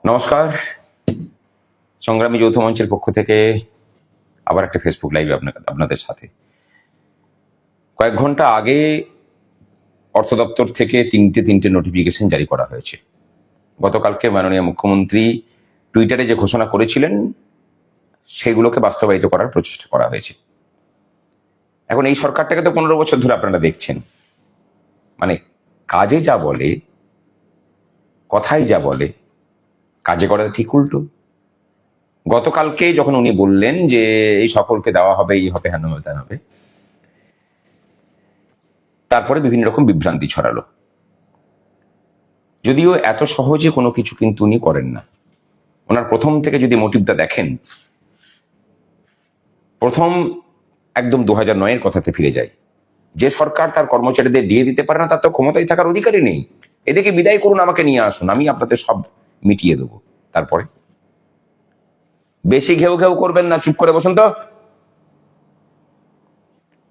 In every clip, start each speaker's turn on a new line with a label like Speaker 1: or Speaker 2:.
Speaker 1: নমস্কার। সংগ্রামী যৌথ মঞ্চের পক্ষ থেকে আবার একটা ফেসবুক লাইভে আপনাদের সাথে। কয়েক ঘন্টা আগে অর্থ দপ্তর থেকে তিনটে নোটিফিকেশন জারি করা হয়েছে। গতকালকে মাননীয় মুখ্যমন্ত্রী টুইটারে যে ঘোষণা করেছিলেন সেগুলোকে বাস্তবায়িত করার প্রচেষ্টা করা হয়েছে। এখন এই সরকারটাকে তো 15 বছর ধরে আপনারা দেখছেন, মানে কাজে যা বলে, কথাই যা বলে, কাজে করে ঠিক উল্টো। গতকালকে যখন উনি বললেন যে এই সকলকে দেওয়া হবে, এই হবে, হ্যান হবে, ত্যান হবে, তারপরে বিভিন্ন রকম বিভ্রান্তি ছড়ালো। যদিও এত সহজে কোনো কিছু কিন্তু উনি করেন না। ওনার প্রথম থেকে যদি মোটিভটা দেখেন, প্রথম একদম 2009-এর কথাতে ফিরে যায়। যে সরকার তার কর্মচারীদের দিয়ে দিতে পারে না, তার তো ক্ষমতায় থাকার অধিকারই নেই। এদিকে বিদায় করুন, আমাকে নিয়ে আসুন, আমি আপনাদের সব মিটিয়ে দেবো। তারপরে বেশি ঘেউ ঘেউ করবেন না, চুপ করে বসুন তো।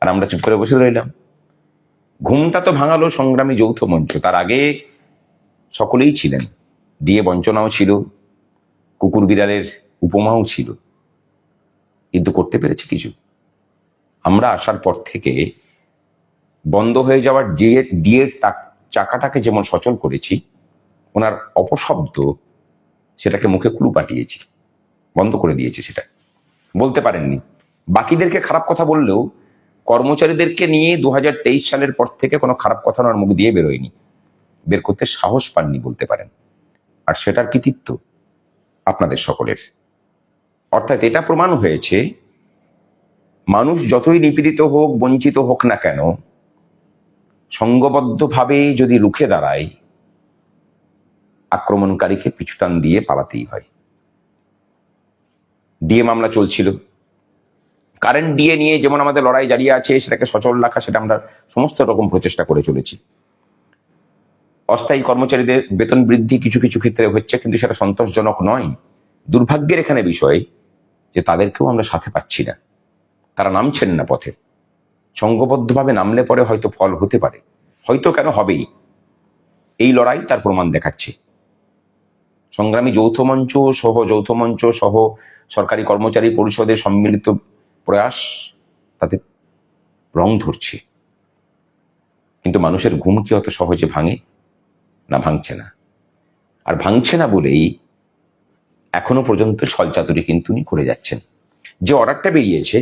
Speaker 1: আর আমরা চুপ করে বসে রইলাম। ঘুমটা তো ভাঙালো সংগ্রামী যৌথ মঞ্চ। তার আগে সকলেই ছিলেন, ডিএ বঞ্চনাও ছিল, কুকুর বিড়ালের উপমাও ছিল, কিন্তু করতে পেরেছে কিছু? আমরা আসার পর থেকে বন্ধ হয়ে যাওয়ার ডিএর চাকাটাকে যেমন সচল করেছি, ওনার অপশব্দ সেটাকে মুখে কুলু পাঠিয়েছি, বন্ধ করে দিয়েছি। সেটা বলতে পারেননি। বাকিদেরকে খারাপ কথা বললেও কর্মচারীদেরকে নিয়ে 2023 সালের পর থেকে কোনো খারাপ কথা ওনার মুখ দিয়ে বেরোয়নি, বের করতে সাহস পাননি বলতে পারেন। আর সেটার কৃতিত্ব আপনাদের সকলের। অর্থাৎ এটা প্রমাণ হয়েছে, মানুষ যতই নিপীড়িত হোক, বঞ্চিত হোক না কেন, সংঘবদ্ধভাবে যদি রুখে দাঁড়ায়, আক্রমণকারীকে পিছুটান দিয়ে পালাতেই হয়। ডিএ মামলা চলছিল, কারেন্ট ডিএ নিয়ে যেমন আমাদের লড়াই জারি আছে, সেটাকে সচল রাখা, সেটা আমরা সমস্ত রকম প্রচেষ্টা করে চলেছি। অস্থায়ী কর্মচারীদের বেতন বৃদ্ধি কিছু কিছু ক্ষেত্রে হচ্ছে, কিন্তু সেটা সন্তোষজনক নয়। দুর্ভাগ্যের এখানে বিষয় যে তাদেরকেও আমরা সাথে পাচ্ছি না, তারা নামছেন না পথে। সংঘবদ্ধভাবে নামলে পরে হয়তো ফল হতে পারে, হয়তো কেন হবেই। এই লড়াই তার প্রমাণ দেখাচ্ছে। সংগ্রামী যৌথ মঞ্চ সহ সরকারি কর্মচারী পরিষদের সম্মিলিত প্রয়াস তাতে রং ধরছে। কিন্তু মানুষের ঘুম কি অত সহজে ভাঙে? না, ভাঙছে না। আর ভাঙছে না বলেই এখনো পর্যন্ত ছলচাতুরি কিন্তু উনি করে যাচ্ছেন। যে অর্ডারটা বেরিয়েছে,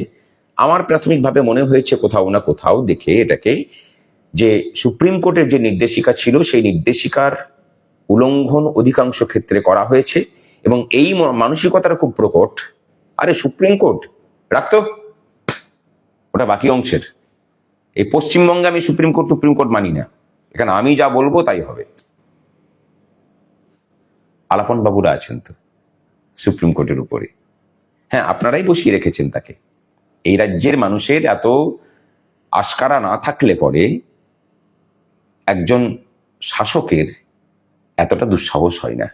Speaker 1: আমার প্রাথমিকভাবে মনে হয়েছে কোথাও না কোথাও দেখে এটাকে, যে সুপ্রিম কোর্টের যে নির্দেশিকা ছিল, সেই নির্দেশিকার উল্লঙ্ঘন অধিকাংশ ক্ষেত্রে করা হয়েছে। এবং এই মানসিকতাটা খুব প্রকট। আরে সুপ্রিম কোর্ট রাখতো, ওটা বাকি অংশের। এই পশ্চিমবঙ্গে আমি সুপ্রিম কোর্ট মানি না, এখানে আমি যা বলবো তাই হবে। আলাপন বাবুরা আছেন তো সুপ্রিম কোর্টের উপরে, হ্যাঁ, আপনারাই বসিয়ে রেখেছেন তাকে। এই রাজ্যের মানুষের এত আস্কারা না থাকলে পরে একজন শাসকের এতটা দুঃসাহস হয় না।